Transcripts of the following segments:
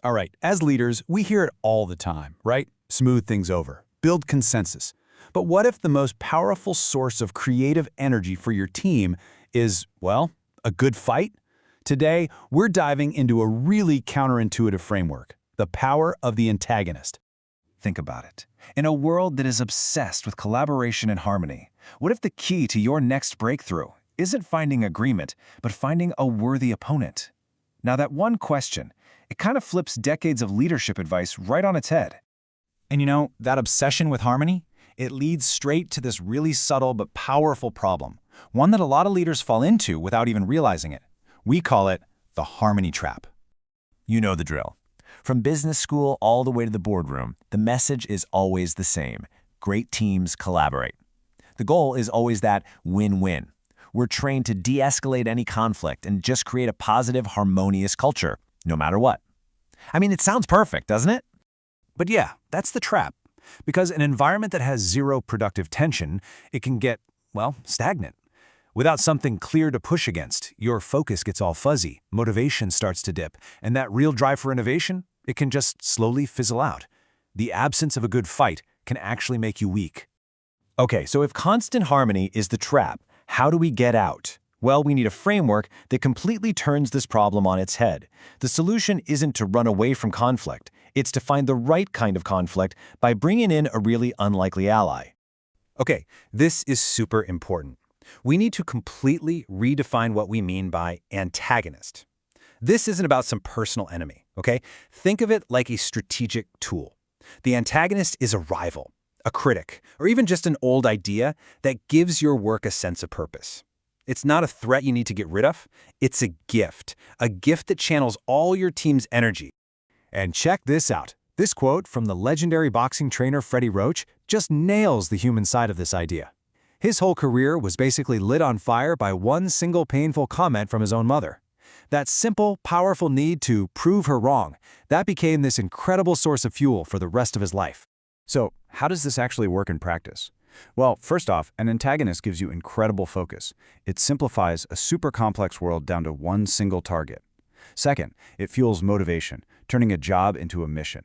All right, as leaders, we hear it all the time, right? Smooth things over, build consensus. But what if the most powerful source of creative energy for your team is, well, a good fight? Today, we're diving into a really counterintuitive framework, the power of the antagonist. Think about it. In a world that is obsessed with collaboration and harmony, what if the key to your next breakthrough isn't finding agreement, but finding a worthy opponent? Now, that one question, it kind of flips decades of leadership advice right on its head. And you know, that obsession with harmony, it leads straight to this really subtle but powerful problem, one that a lot of leaders fall into without even realizing it. We call it the harmony trap. You know the drill. From business school all the way to the boardroom, the message is always the same. Great teams collaborate. The goal is always that win-win. We're trained to de-escalate any conflict and just create a positive, harmonious culture, no matter what. I mean, it sounds perfect, doesn't it? But yeah, that's the trap. Because an environment that has zero productive tension, it can get, well, stagnant. Without something clear to push against, your focus gets all fuzzy, motivation starts to dip, and that real drive for innovation, it can just slowly fizzle out. The absence of a good fight can actually make you weak. Okay, so if constant harmony is the trap, how do we get out? Well, we need a framework that completely turns this problem on its head. The solution isn't to run away from conflict. It's to find the right kind of conflict by bringing in a really unlikely ally. Okay, this is super important. We need to completely redefine what we mean by antagonist. This isn't about some personal enemy, okay? Think of it like a strategic tool. The antagonist is a rival, a critic, or even just an old idea that gives your work a sense of purpose. It's not a threat you need to get rid of. It's a gift that channels all your team's energy. And check this out. This quote from the legendary boxing trainer Freddie Roach just nails the human side of this idea. His whole career was basically lit on fire by one single painful comment from his own mother. That simple, powerful need to prove her wrong, that became this incredible source of fuel for the rest of his life. So, how does this actually work in practice? Well, first off, an antagonist gives you incredible focus. It simplifies a super complex world down to one single target. Second, it fuels motivation, turning a job into a mission.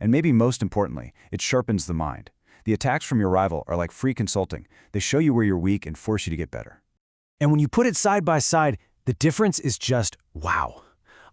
And maybe most importantly, it sharpens the mind. The attacks from your rival are like free consulting. They show you where you're weak and force you to get better. And when you put it side by side, the difference is just wow.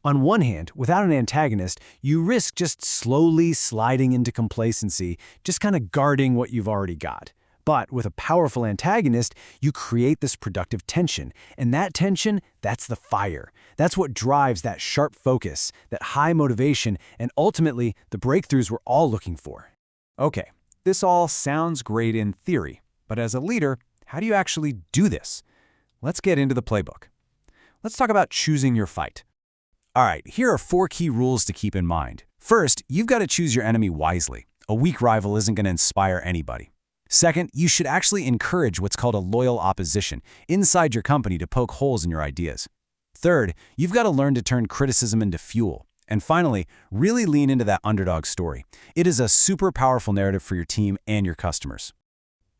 On one hand, without an antagonist, you risk just slowly sliding into complacency, just kind of guarding what you've already got. But with a powerful antagonist, you create this productive tension. And that tension, that's the fire. That's what drives that sharp focus, that high motivation, and ultimately the breakthroughs we're all looking for. Okay, this all sounds great in theory, but as a leader, how do you actually do this? Let's get into the playbook. Let's talk about choosing your fight. All right, here are 4 key rules to keep in mind. First, you've got to choose your enemy wisely. A weak rival isn't going to inspire anybody. Second, you should actually encourage what's called a loyal opposition inside your company to poke holes in your ideas. Third, you've got to learn to turn criticism into fuel. And finally, really lean into that underdog story. It is a super powerful narrative for your team and your customers.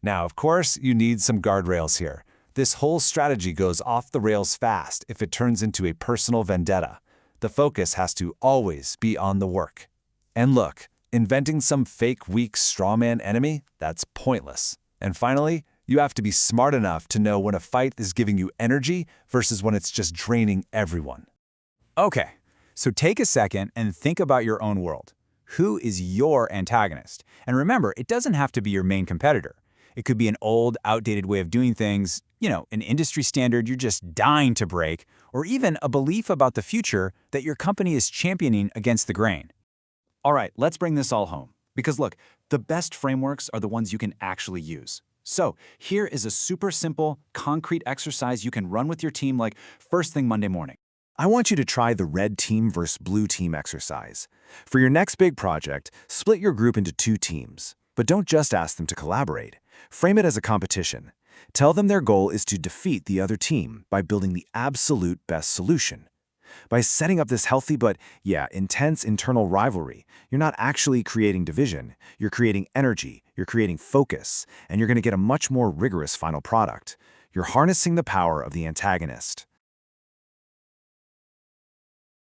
Now, of course, you need some guardrails here. This whole strategy goes off the rails fast if it turns into a personal vendetta. The focus has to always be on the work. And look, inventing some fake, weak strawman enemy, that's pointless. And finally, you have to be smart enough to know when a fight is giving you energy versus when it's just draining everyone. Okay, so take a second and think about your own world. Who is your antagonist? And remember, it doesn't have to be your main competitor. It could be an old, outdated way of doing things, an industry standard you're just dying to break, or even a belief about the future that your company is championing against the grain. All right, let's bring this all home. Because look, the best frameworks are the ones you can actually use. So here is a super simple, concrete exercise you can run with your team like first thing Monday morning. I want you to try the red team versus blue team exercise. For your next big project, split your group into 2 teams. But don't just ask them to collaborate. Frame it as a competition. Tell them their goal is to defeat the other team by building the absolute best solution. By setting up this healthy but, intense internal rivalry, you're not actually creating division. You're creating energy, you're creating focus, and you're going to get a much more rigorous final product. You're harnessing the power of the antagonist.